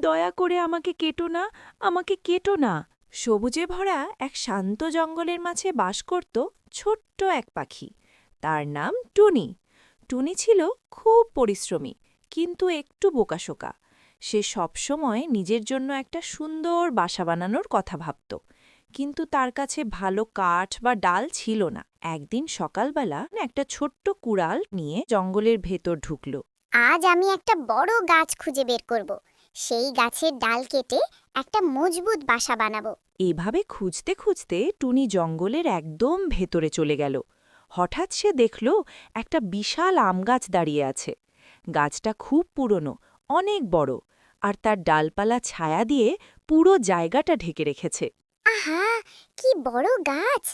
দয়া করে আমাকে কেটো না, আমাকে কেটো না। সবুজে ভরা এক শান্ত জঙ্গলের মাঝে বাস করত ছোট্ট এক পাখি। তার নাম টুনি। টুনি ছিল খুব পরিশ্রমী, কিন্তু একটু বোকাশোকা। সে সবসময় নিজের জন্য একটা সুন্দর বাসা বানানোর কথা ভাবত, কিন্তু তার কাছে ভালো কাঠ বা ডাল ছিল না। একদিন সকালবেলা একটা ছোট্ট কুড়াল নিয়ে জঙ্গলের ভেতর ঢুকল। আজ আমি একটা বড় গাছ খুঁজে বের করব। সেই গাছের ডাল কেটে একটা মজবুত বাসা বানাবো। এভাবে খুঁজতে খুঁজতে টুনি জঙ্গলের একদম ভেতরে চলে গেল। হঠাৎ সে দেখল একটা বিশাল আম গাছ দাঁড়িয়ে আছে। গাছটা খুব পুরনো, অনেক বড়, আর তার ডালপালা ছায়া দিয়ে পুরো জায়গাটা ঢেকে রেখেছে। আহা, কি বড় গাছ!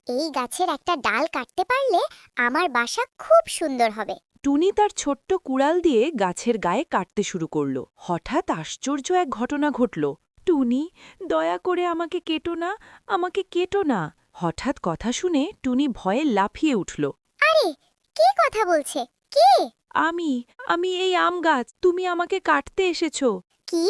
এই গাছের একটা ডাল কাটতে পারলে আমার বাসা খুব সুন্দর হবে। টুনি তার ছোট্ট কুড়াল দিয়ে গাছের গায়ে কাটতে শুরু করল। হঠাৎ আশ্চর্য এক ঘটনা ঘটল। টুনি, দয়া করে আমাকে কেটো না, আমাকে কেটো না। হঠাৎ কথা শুনে টুনি ভয়ে লাফিয়ে উঠল। আরে, কে কথা বলছে? কে? আমি আমি এই আম গাছ, তুমি আমাকে কাটতে এসেছো। কি?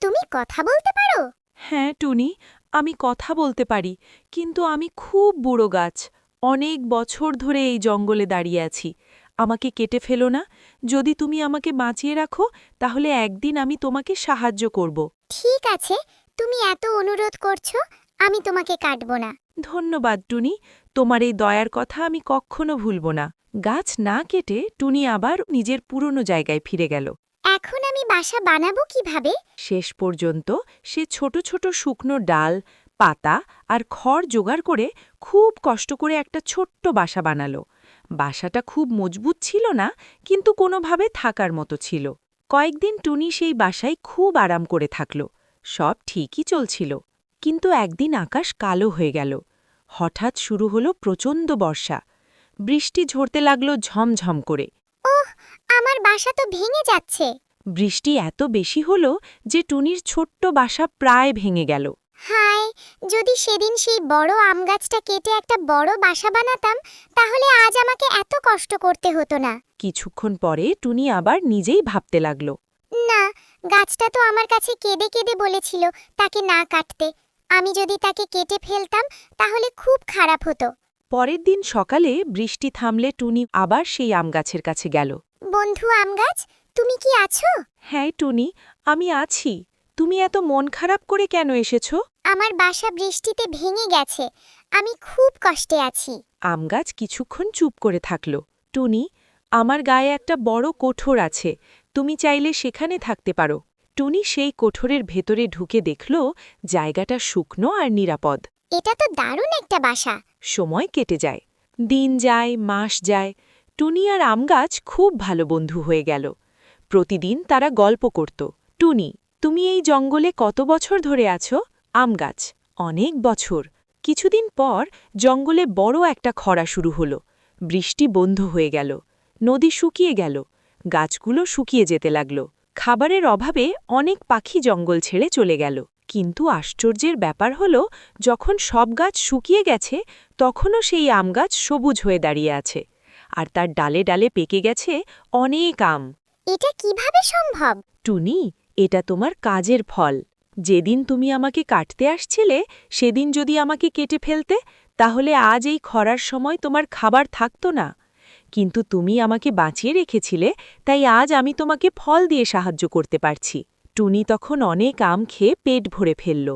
তুমি কথা বলতে পারো? হ্যাঁ টুনি, আমি কথা বলতে পারি, কিন্তু আমি খুব বুড়ো গাছ। অনেক বছর ধরে এই জঙ্গলে দাঁড়িয়ে আছি। আমাকে কেটে ফেলো না। যদি তুমি আমাকে বাঁচিয়ে রাখো, তাহলে একদিন আমি তোমাকে সাহায্য করব। ঠিক আছে, তুমি এত অনুরোধ করছো, আমি তোমাকে কাটবো না। ধন্যবাদ টুনি, তোমার এই দয়ার কথা আমি কখনো ভুলব না। গাছ না কেটে টুনি আবার নিজের পুরনো জায়গায় ফিরে গেল। এখন আমি বাসা বানাবো কিভাবে? শেষ পর্যন্ত সে ছোট ছোট শুকনো ডাল, পাতা আর খড় জোগাড় করে খুব কষ্ট করে একটা ছোট্ট বাসা বানালো। বাসাটা খুব মজবুত ছিল না, কিন্তু কোনোভাবে থাকার মতো ছিল। কয়েকদিন টুনি সেই বাসায় খুব আরাম করে থাকল। সব ঠিকই চলছিল, কিন্তু একদিন আকাশ কালো হয়ে গেল। হঠাৎ শুরু হলো প্রচণ্ড বর্ষা। বৃষ্টি ঝরতে লাগল ঝমঝম করে। ওহ, আমার বাসা তো ভেঙে যাচ্ছে। বৃষ্টি এত বেশি হল যে টুনির ছোট্ট বাসা প্রায় ভেঙে গেল। হায়, যদি সেদিন সেই বড় আম গাছটা কেটে একটা বড় বাসা বানাতাম, তাহলে আজ আমাকে এত কষ্ট করতে হতো না। কিছুক্ষণ পরে টুনি আবার নিজেই ভাবতে লাগল। না, গাছটা তো আমার কাছে কেঁদে কেঁদে বলেছিল তাকে না কাটতে। আমি যদি তাকে কেটে ফেলতাম, তাহলে খুব খারাপ হতো। পরের দিন সকালে বৃষ্টি থামলে টুনি আবার সেই আম গাছের কাছে গেল। বন্ধু আম গাছ, তুমি কি আছো? হ্যাঁ টুনি, আমি আছি। তুমি এত মন খারাপ করে কেন এসেছো? আমার বাসা বৃষ্টিতে ভেঙে গেছে। আমি খুব কষ্টে আছি। আম গাছ কিছুক্ষণ চুপ করে থাকল। টুনি, আমার গায়ে একটা বড় কোঠর আছে, তুমি চাইলে সেখানে থাকতে পারো। টুনি সেই কোঠরের ভেতরে ঢুকে দেখল জায়গাটা শুকনো আর নিরাপদ। এটা তো দারুণ একটা বাসা। সময় কেটে যায়, দিন যায়, মাস যায়। টুনি আর আম গাছ খুব ভালো বন্ধু হয়ে গেল। প্রতিদিন তারা গল্প করত। টুনি, তুমি এই জঙ্গলে কত বছর ধরে আছো? আম গাছ, অনেক বছর। কিছুদিন পর জঙ্গলে বড় একটা খরা শুরু হলো। বৃষ্টি বন্ধ হয়ে গেল, নদী শুকিয়ে গেল, গাছগুলো শুকিয়ে যেতে লাগল। খাবারের অভাবে অনেক পাখি জঙ্গল ছেড়ে চলে গেল। কিন্তু আশ্চর্যের ব্যাপার হলো, যখন সব গাছ শুকিয়ে গেছে, তখনও সেই আম গাছ সবুজ হয়ে দাঁড়িয়ে আছে, আর তার ডালে ডালে পেকে গেছে অনেক আম। এটা কিভাবে সম্ভব? টুনি, এটা তোমার কাজের ফল। যেদিন তুমি আমাকে কাটতে আসছিলে, সেদিন যদি আমাকে কেটে ফেলতে, তাহলে আজ এই খরার সময় তোমার খাবার থাকতো না। কিন্তু তুমি আমাকে বাঁচিয়ে রেখেছিলে, তাই আজ আমি তোমাকে ফল দিয়ে সাহায্য করতে পারছি। টুনি তখন অনেক আম খেয়ে পেট ভরে ফেলল।